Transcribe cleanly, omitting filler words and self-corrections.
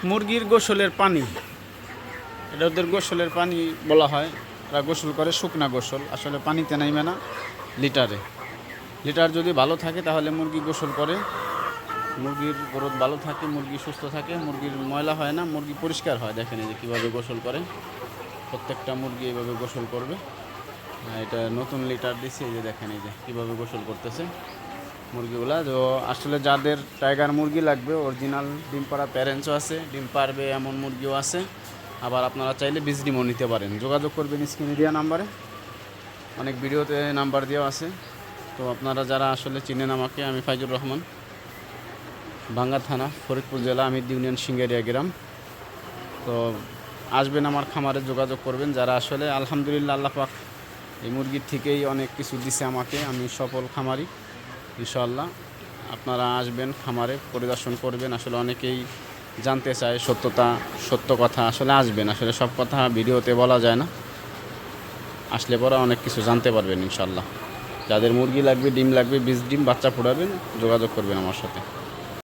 মুরগির গোসলের পানি, এটা ওদের গোসলের পানি বলা হয়। ওরা গোসল করে শুকনা গোসল, আসলে পানিতে নাইবে না, লিটারে। লিটার যদি ভালো থাকে তাহলে মুরগি গোসল করে, মুরগির গ্রোথ ভালো থাকে, মুরগি সুস্থ থাকে, মুরগির ময়লা হয় না, মুরগি পরিষ্কার হয়। দেখেন এই যে কীভাবে গোসল করে, প্রত্যেকটা মুরগি এইভাবে গোসল করবে। এটা নতুন লিটার দিচ্ছে, এই যে দেখেন এই যে কীভাবে গোসল করতেছে মুরগিগুলা। তো আসলে যাদের টাইগার মুরগি লাগবে, অরিজিনাল ডিম পাড়া প্যারেন্টসও আছে, ডিম পারবে এমন মুরগিও আছে। আবার আপনারা চাইলে বীজ ডিমও নিতে পারেন। যোগাযোগ করবেন স্ক্রিনে দেওয়া নাম্বারে, অনেক ভিডিওতে নাম্বার দেওয়া আছে। তো আপনারা যারা আসলে চিনেন আমাকে, আমি ফাইজুর রহমান, ভাঙ্গা থানা, ফরিদপুর জেলা, আমির ইউনিয়ন, সিঙ্গারিয়া গ্রাম। তো আসবেন আমার খামারে, যোগাযোগ করবেন যারা আসলে আলহামদুলিল্লাহ আল্লাহ পাক এই মুরগির থেকেই অনেক কিছু দিছে আমাকে, আমি সফল খামারি ইনশাআল্লাহ। আপনারা আসবেন খামারে, পরিদর্শন করবেন। আসলে অনেকেই জানতে চায় সত্য কথা, আসলে আসবেন, আসলে সব কথা ভিডিওতে বলা যায় না, আসলে পরে অনেক কিছু জানতে পারবেন ইনশাআল্লাহ। যাদের মুরগি লাগবে, ডিম লাগবে, বীজ ডিম, বাচ্চা ফোটাবেন, যোগাযোগ করবেন আমার সাথে।